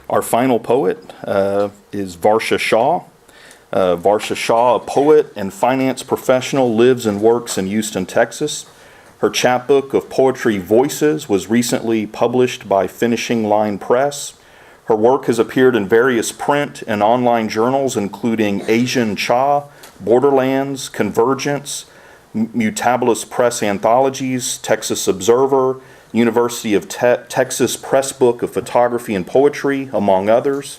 Our final poet is Varsha Shah. Varsha Shah, a poet and finance professional, lives and works in Houston, Texas. Her chapbook of poetry Voices was recently published by Finishing Line Press. Her work has appeared in various print and online journals, including Asian Cha, Borderlands, Convergence, Mutabilis Press Anthologies, Texas Observer, University of Texas Press Book of Photography and Poetry, among others.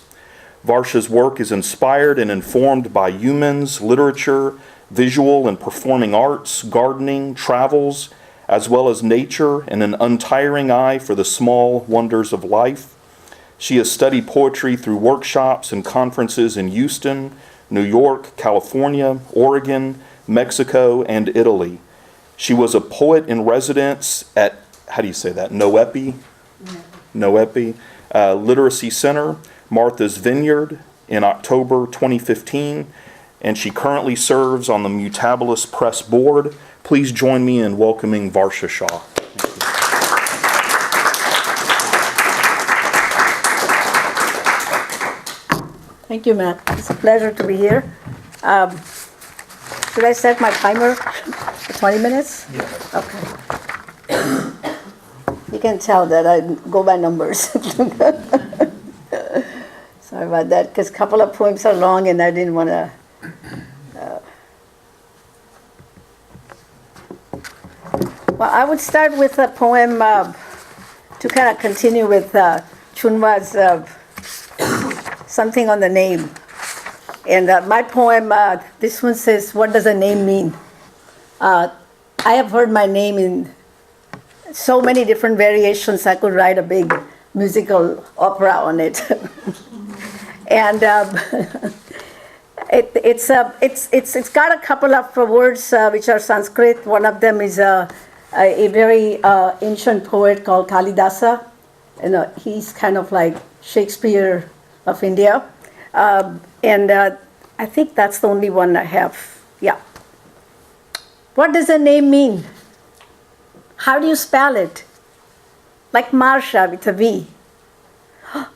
Varsha's work is inspired and informed by humans, literature, visual and performing arts, gardening, travels, as well as nature and an untiring eye for the small wonders of life. She has studied poetry through workshops and conferences in Houston, New York, California, Oregon, Mexico, and Italy. She was a poet in residence at, how do you say that, Noepi Literacy Center, Martha's Vineyard, in October 2015, and she currently serves on the Mutabilis Press Board. Please join me in welcoming Varsha Shah. Thank you, Matt. It's a pleasure to be here. Should I set my timer for 20 minutes? Yes. Okay. You can tell that I go by numbers. Sorry about that, because a couple of poems are long and I didn't want to... Well, I would start with a poem to kind of continue with Chunwa's something on the name. And my poem, this one says, what does a name mean? I have heard my name in so many different variations, I could write a big musical opera on it. And it's got a couple of words which are Sanskrit. One of them is a very ancient poet called Kalidasa. And he's kind of like Shakespeare of India. And I think that's the only one I have. Yeah. What does a name mean? How do you spell it? Like Marsha with a V.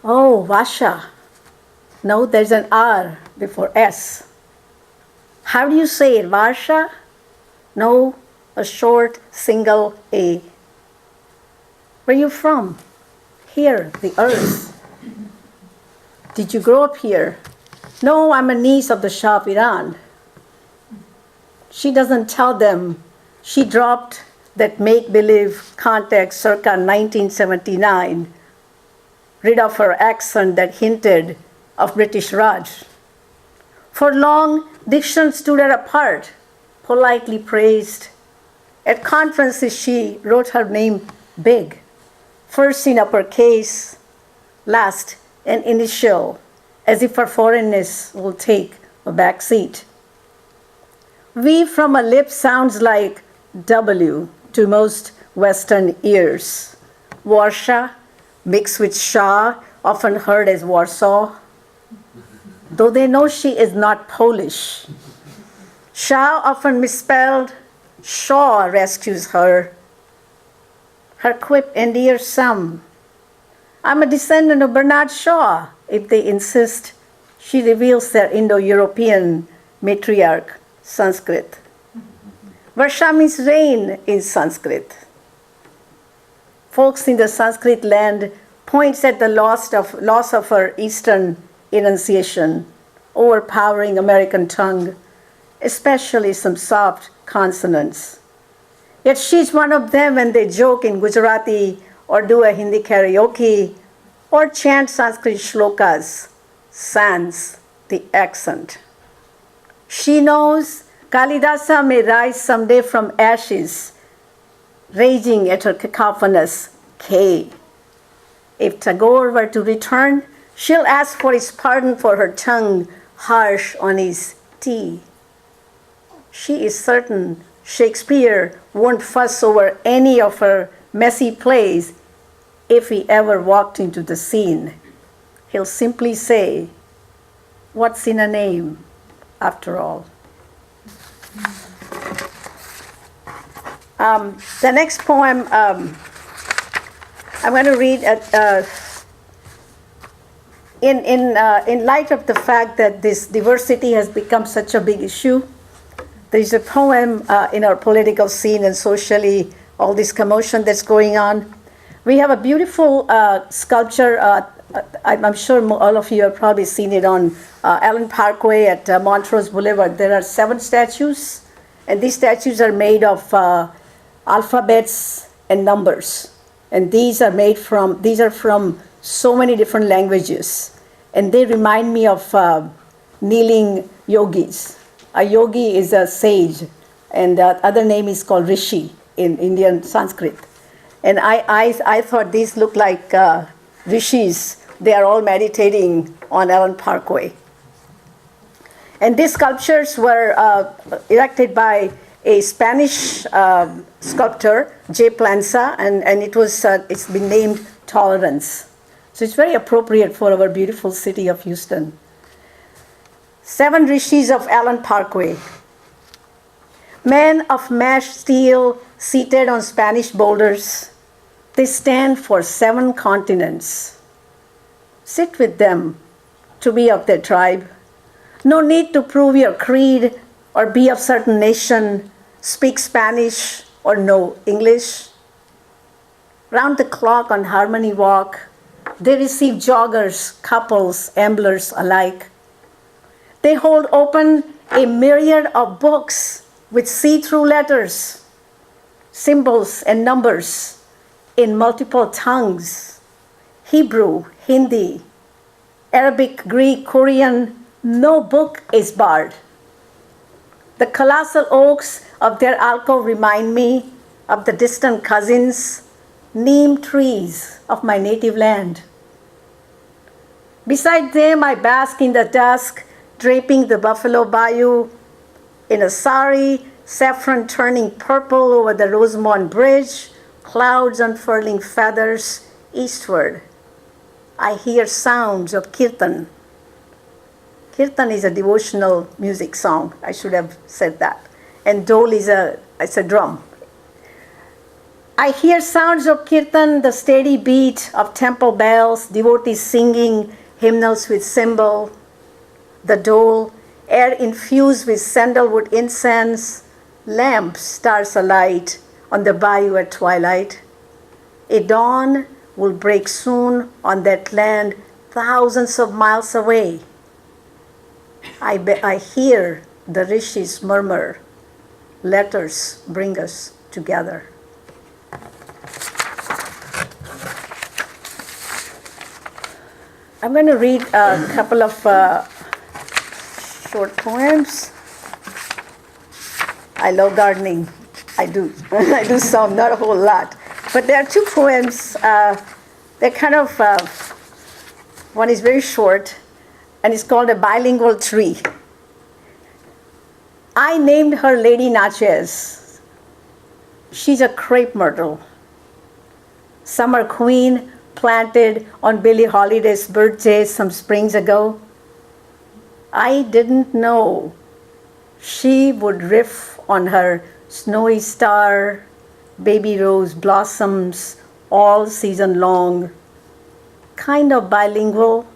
Oh, Varsha. No, there's an R before S. How do you say it? Varsha? No, a short single A. Where are you from? Here, the earth. Did you grow up here? No, I'm a niece of the Shah of Iran. She doesn't tell them she dropped that make-believe context circa 1979, rid of her accent that hinted of British Raj. For long, diction stood her apart, politely praised. At conferences, she wrote her name big, first in uppercase, last an initial, as if her foreignness will take a back seat. V from a lip sounds like W to most Western ears. Varsha, mixed with Shah, often heard as Warsaw, though they know she is not Polish. Shah, often misspelled, Shaw rescues her. Her quip endears some. I'm a descendant of Bernard Shaw. If they insist, she reveals their Indo-European matriarch, Sanskrit. Varsha means rain in Sanskrit. Folks in the Sanskrit land points at the loss of her Eastern enunciation, overpowering American tongue, especially some soft consonants. Yet she's one of them when they joke in Gujarati or do a Hindi karaoke or chant Sanskrit shlokas, sans the accent. She knows Kalidasa may rise someday from ashes, raging at her cacophonous K. If Tagore were to return, she'll ask for his pardon for her tongue harsh on his T. She is certain Shakespeare won't fuss over any of her messy plays if he ever walked into the scene. He'll simply say, what's in a name, after all? The next poem I'm going to read in light of the fact that this diversity has become such a big issue, there is a poem in our political scene and socially, all this commotion that's going on. We have a beautiful sculpture. I'm sure all of you have probably seen it on Allen Parkway at Montrose Boulevard. There are 7 statues, and these statues are made of alphabets and numbers. And these are from so many different languages. And they remind me of kneeling yogis. A yogi is a sage, and the other name is called Rishi in Indian Sanskrit. And I thought these look like rishis. They are all meditating on Allen Parkway. And these sculptures were erected by a Spanish sculptor, J. Planza, and it's been named Tolerance. So it's very appropriate for our beautiful city of Houston. 7 rishis of Allen Parkway. Men of mashed steel seated on Spanish boulders, they stand for 7 continents. Sit with them to be of their tribe. No need to prove your creed or be of certain nation, speak Spanish or know English. Round the clock on Harmony Walk, they receive joggers, couples, amblers alike. They hold open a myriad of books with see-through letters, symbols and numbers in multiple tongues: Hebrew, Hindi, Arabic, Greek, Korean. No book is barred. The colossal oaks of their alcove remind me of the distant cousins, neem trees of my native land. Beside them, I bask in the dusk, draping the Buffalo Bayou in a sari, saffron turning purple over the Rosemont Bridge, clouds unfurling feathers eastward. I hear sounds of kirtan. Kirtan is a devotional music song. I should have said that. And dole is a drum. I hear sounds of kirtan, the steady beat of temple bells, devotees singing hymnals with cymbal, the dole, air infused with sandalwood incense, lamps, stars alight on the bayou at twilight. A dawn will break soon on that land thousands of miles away. I hear the rishis murmur, letters bring us together. I'm going to read a couple of short poems. I love gardening. I do. I do some, not a whole lot. But there are 2 poems. They're kind of, one is very short, and it's called A Bilingual Tree. I named her Lady Natchez. She's a crepe myrtle. Summer queen planted on Billie Holiday's birthday some springs ago. I didn't know she would riff on her snowy star, baby rose blossoms all season long. Kind of bilingual,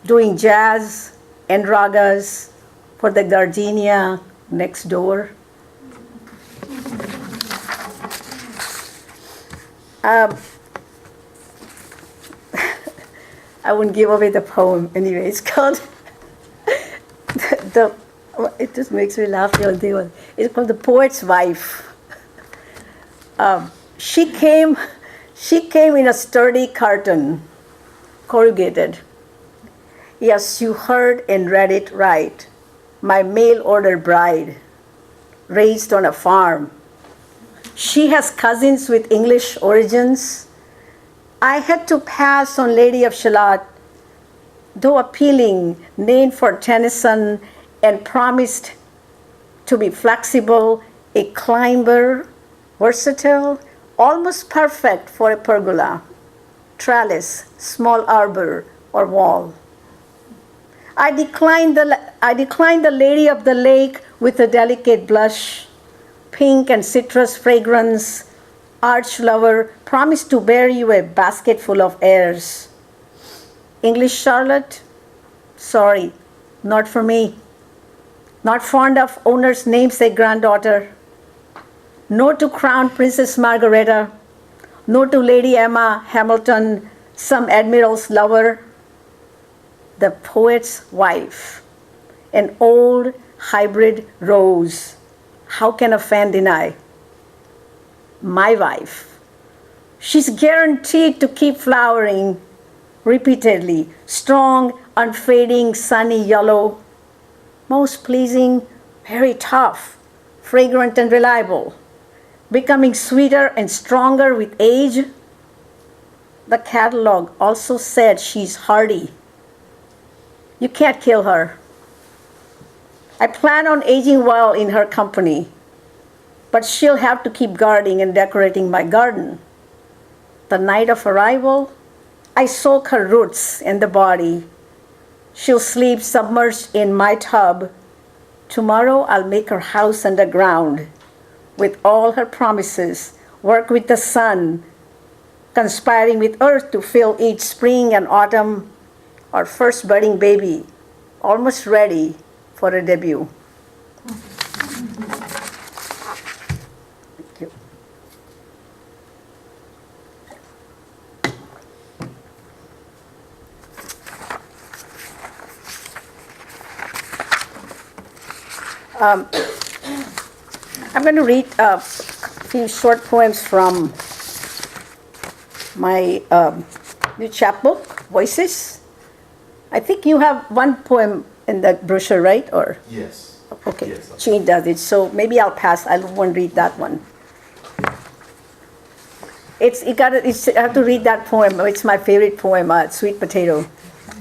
doing jazz and ragas for the gardenia next door. I wouldn't give away the poem anyway. It's called it just makes me laugh. It's called The Poet's Wife. She came in a sturdy carton, corrugated. Yes, you heard and read it right. My mail-order bride, raised on a farm. She has cousins with English origins. I had to pass on Lady of Shalott, though appealing, named for Tennyson and promised to be flexible, a climber, versatile, almost perfect for a pergola, trellis, small arbor, or wall. I declined the Lady of the Lake with a delicate blush, pink and citrus fragrance, arch lover, promised to bear you a basket full of airs. English Charlotte? Sorry, not for me. Not fond of owner's namesake granddaughter. No to Crown Princess Margareta. No to Lady Emma Hamilton, some admiral's lover. The poet's wife, an old hybrid rose. How can a fan deny? My wife. She's guaranteed to keep flowering repeatedly, strong, unfading, sunny yellow, most pleasing, very tough, fragrant and reliable, becoming sweeter and stronger with age. The catalog also said she's hardy. You can't kill her. I plan on aging well in her company, but she'll have to keep guarding and decorating my garden. The night of arrival, I soak her roots in the body. She'll sleep submerged in my tub. Tomorrow I'll make her house underground with all her promises, work with the sun, conspiring with earth to fill each spring and autumn. Our first budding baby, almost ready for a debut. Thank you. I'm going to read a few short poems from my new chapbook, Voices. I think you have one poem in that brochure, right? Or Yes. okay, Yes, she does it. So maybe I'll pass. I won't read that one. I have to read that poem. It's my favorite poem, Sweet Potato.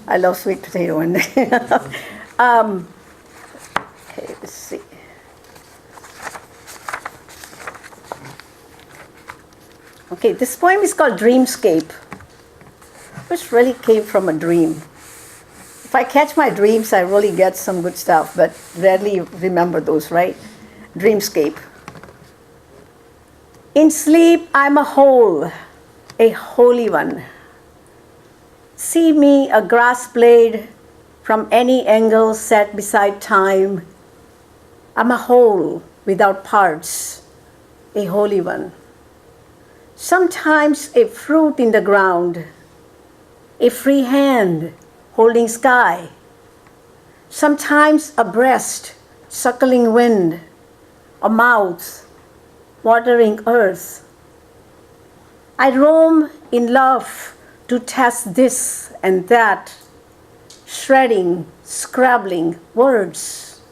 I love sweet potato. And okay, let's see. Okay, this poem is called Dreamscape, which really came from a dream. If I catch my dreams, I really get some good stuff, but rarely remember those, right? Dreamscape. In sleep, I'm a whole, a holy one. See me, a grass blade, from any angle set beside time. I'm a whole, without parts, a holy one. Sometimes a fruit in the ground, a free hand holding sky. Sometimes a breast suckling wind, a mouth watering earth. I roam in love to test this and that, shredding, scrabbling words,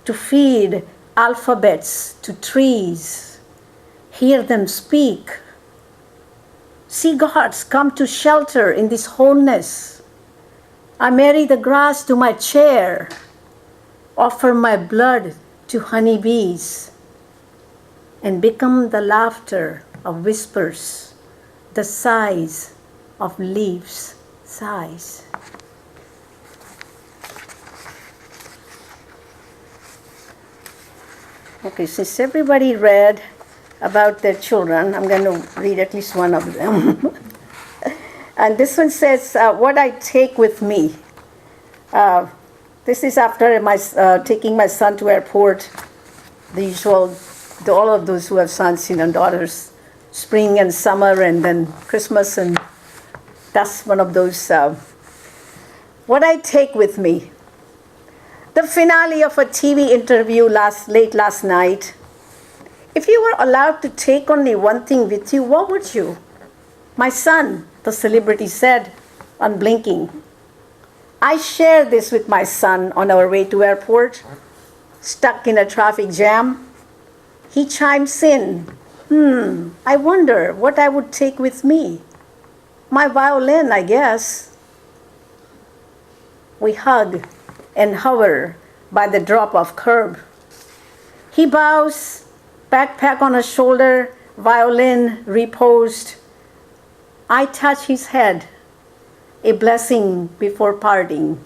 to feed alphabets to trees, hear them speak. See gods come to shelter in this wholeness. I marry the grass to my chair, offer my blood to honeybees, and become the laughter of whispers, the sighs of leaves' sighs. Okay, since everybody read about their children, I'm going to read at least one of them. And this one says, what I take with me. This is after taking my son to airport, the usual, all of those who have sons and daughters, spring and summer and then Christmas, and that's one of those, what I take with me. The finale of a TV interview late last night. If you were allowed to take only one thing with you, what would you? My son, the celebrity said, unblinking. I share this with my son on our way to airport, stuck in a traffic jam. He chimes in, I wonder what I would take with me. My violin, I guess. We hug and hover by the drop-off curb. He bows, backpack on his shoulder, violin reposed. I touch his head, a blessing before parting.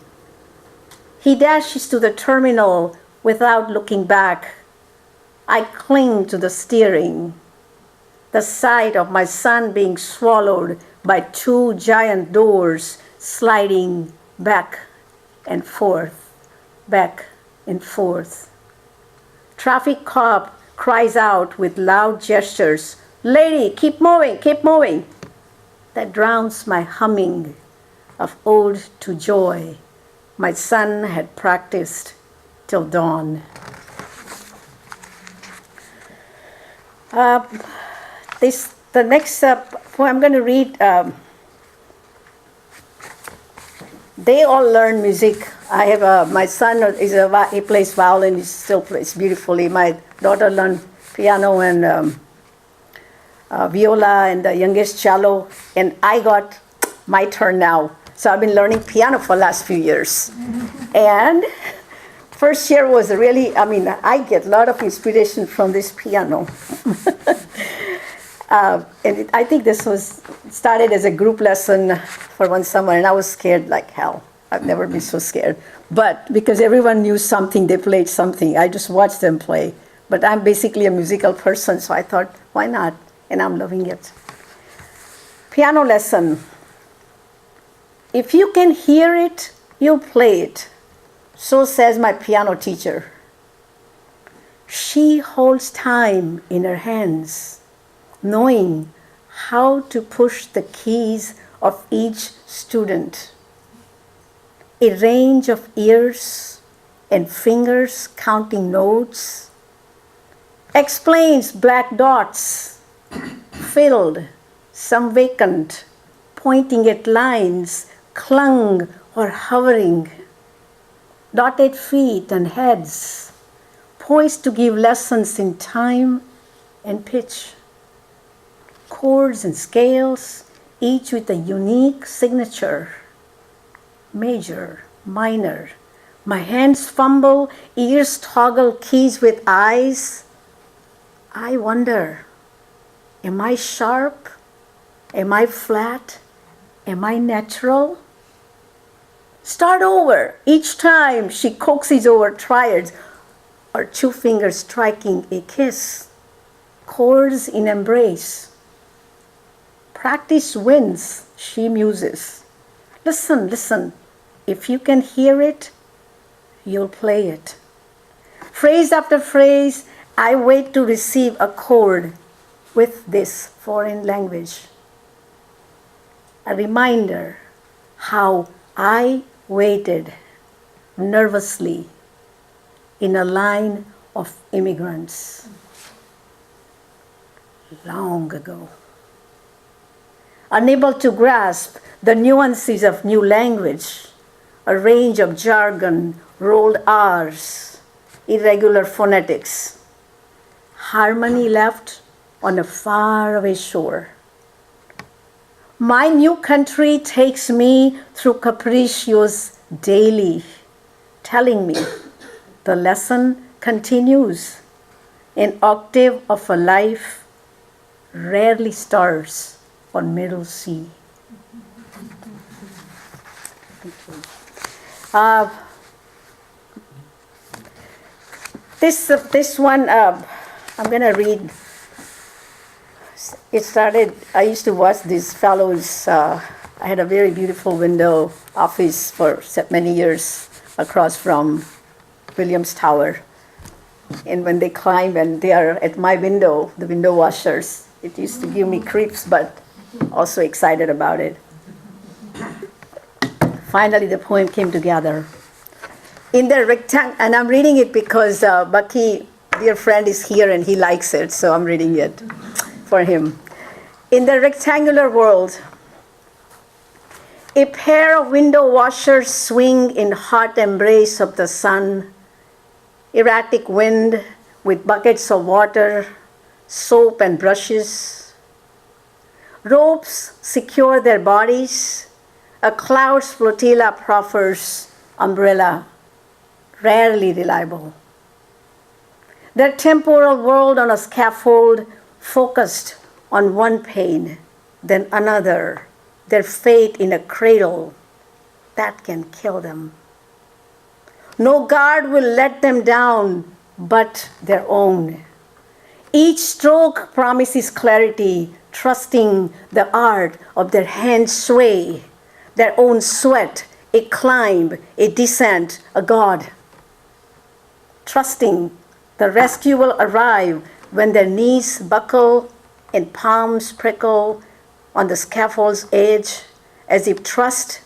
He dashes to the terminal without looking back. I cling to the steering. The sight of my son being swallowed by two giant doors sliding back and forth, back and forth. Traffic cop cries out with loud gestures, "Lady, keep moving, keep moving." That drowns my humming of ode to joy my son had practiced till dawn. The next poem I'm going to read, they all learn music. I have my son he plays violin. He still plays beautifully. My daughter learned piano and viola, and the youngest cello. And I got my turn now. So I've been learning piano for the last few years. And first year was really, I get a lot of inspiration from this piano. I think this was started as a group lesson for one summer, and I was scared like hell. I've never been so scared. But because everyone knew something, they played something. I just watched them play. But I'm basically a musical person, so I thought, why not? And I'm loving it. Piano lesson. If you can hear it, you'll play it. So says my piano teacher. She holds time in her hands, knowing how to push the keys of each student. A range of ears and fingers counting notes, explains black dots, filled, some vacant, pointing at lines, clung or hovering, dotted feet and heads, poised to give lessons in time and pitch. Chords and scales, each with a unique signature. Major, minor. My hands fumble, ears toggle keys with eyes. I wonder, am I sharp? Am I flat? Am I natural? Start over. Each time she coaxes over triads or two fingers striking a kiss. Chords in embrace. Practice wins, she muses. Listen, listen. If you can hear it, you'll play it. Phrase after phrase, I wait to receive a chord with this foreign language. A reminder how I waited nervously in a line of immigrants long ago. Unable to grasp the nuances of new language, a range of jargon, rolled R's, irregular phonetics, harmony left on a faraway shore. My new country takes me through capriccios daily, telling me the lesson continues. An octave of a life rarely starts on middle C. This one I'm going to read. It started, I used to watch these fellows. I had a very beautiful window office for many years across from Williams Tower. And when they climb and they are at my window, the window washers, it used to give me creeps, but also excited about it. Finally, the poem came together. In the rectangle, and I'm reading it because Bucky, dear friend, is here and he likes it, so I'm reading it for him. In the rectangular world, a pair of window washers swing in hot embrace of the sun, erratic wind with buckets of water, soap and brushes. Ropes secure their bodies. A cloud's flotilla proffers umbrella, rarely reliable. Their temporal world on a scaffold focused on one pain, then another, their fate in a cradle that can kill them. No guard will let them down but their own. Each stroke promises clarity, trusting the art of their hands sway. their own sweat, a climb, a descent, a God. Trusting the rescue will arrive when their knees buckle and palms prickle on the scaffold's edge, as if trust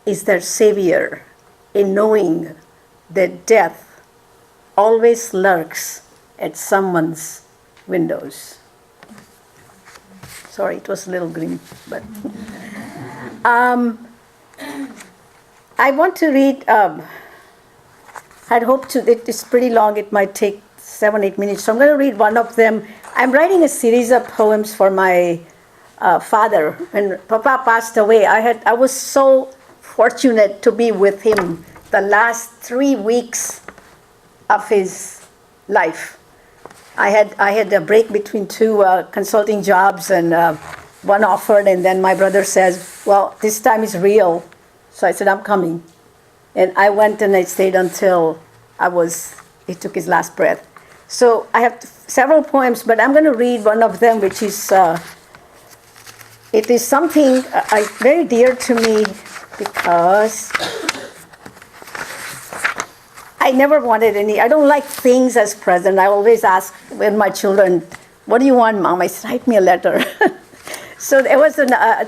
is their savior in knowing that death always lurks at someone's windows. Sorry, it was a little green, but I want to read. I'd hoped to. It's pretty long. It might take 7-8 minutes. So I'm going to read one of them. I'm writing a series of poems for my father. When Papa passed away, I was so fortunate to be with him the last 3 weeks of his life. I had a break between two consulting jobs, and one offered, and then my brother says, well, this time is real. So I said, I'm coming. And I went and I stayed until he took his last breath. So I have several poems, but I'm going to read one of them, which is, it is something very dear to me because I never wanted I don't like things as present. I always ask when my children, what do you want, Mom? I said, write me a letter. So there was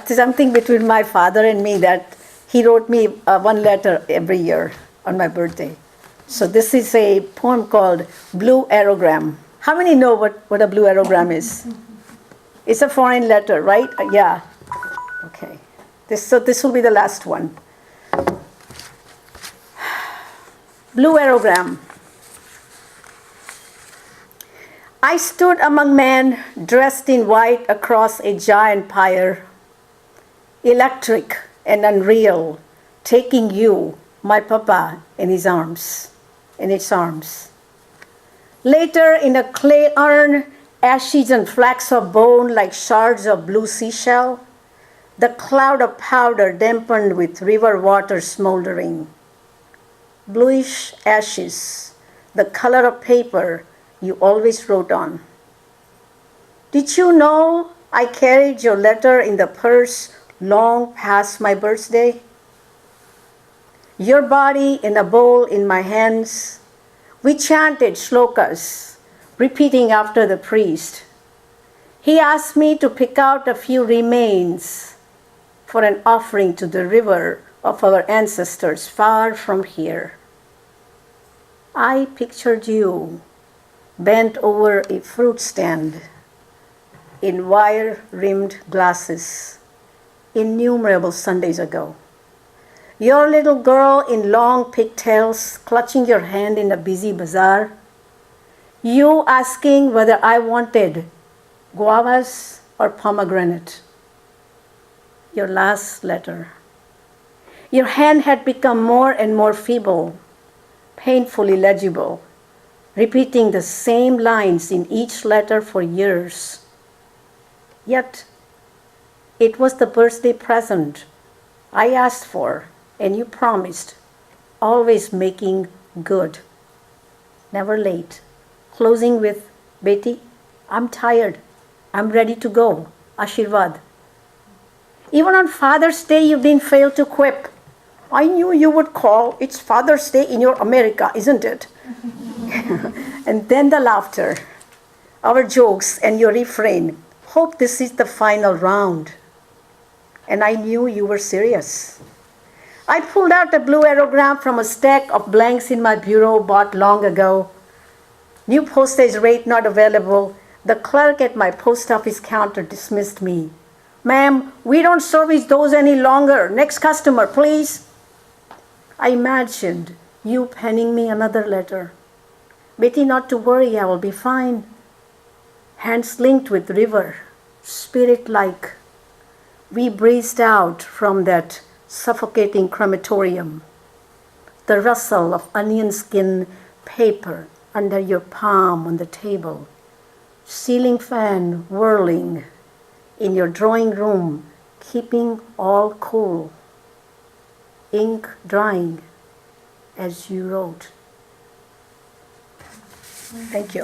something between my father and me that he wrote me one letter every year on my birthday. So this is a poem called Blue Aerogram. How many know what a blue aerogram is? It's a foreign letter, right? Yeah. Okay. So this will be the last one. Blue aerogram. I stood among men dressed in white across a giant pyre, electric and unreal, taking you, my papa, in its arms. Later, in a clay urn, ashes and flecks of bone like shards of blue seashell, the cloud of powder dampened with river water smoldering. Bluish ashes, the color of paper you always wrote on. Did you know I carried your letter in the purse long past my birthday? Your body in a bowl in my hands. We chanted shlokas, repeating after the priest. He asked me to pick out a few remains for an offering to the river of our ancestors far from here. I pictured you bent over a fruit stand in wire-rimmed glasses innumerable Sundays ago. Your little girl in long pigtails clutching your hand in a busy bazaar. You asking whether I wanted guavas or pomegranate. Your last letter. Your hand had become more and more feeble, painfully legible, repeating the same lines in each letter for years. Yet, it was the birthday present I asked for, and you promised, always making good, never late. Closing with, Beti, I'm tired. I'm ready to go. Ashirvad. Even on Father's Day, you didn't fail to quip. I knew you would call. It's Father's Day in your America, isn't it? And then the laughter, our jokes, and your refrain. Hope this is the final round. And I knew you were serious. I pulled out a blue aerogram from a stack of blanks in my bureau bought long ago. New postage rate not available. The clerk at my post office counter dismissed me. Ma'am, we don't service those any longer. Next customer, please. I imagined you penning me another letter. Betty, not to worry, I will be fine. Hands linked with river, spirit-like. We breezed out from that suffocating crematorium. The rustle of onion skin paper under your palm on the table. Ceiling fan whirling in your drawing room, keeping all cool. Ink drying as you wrote. Thank you.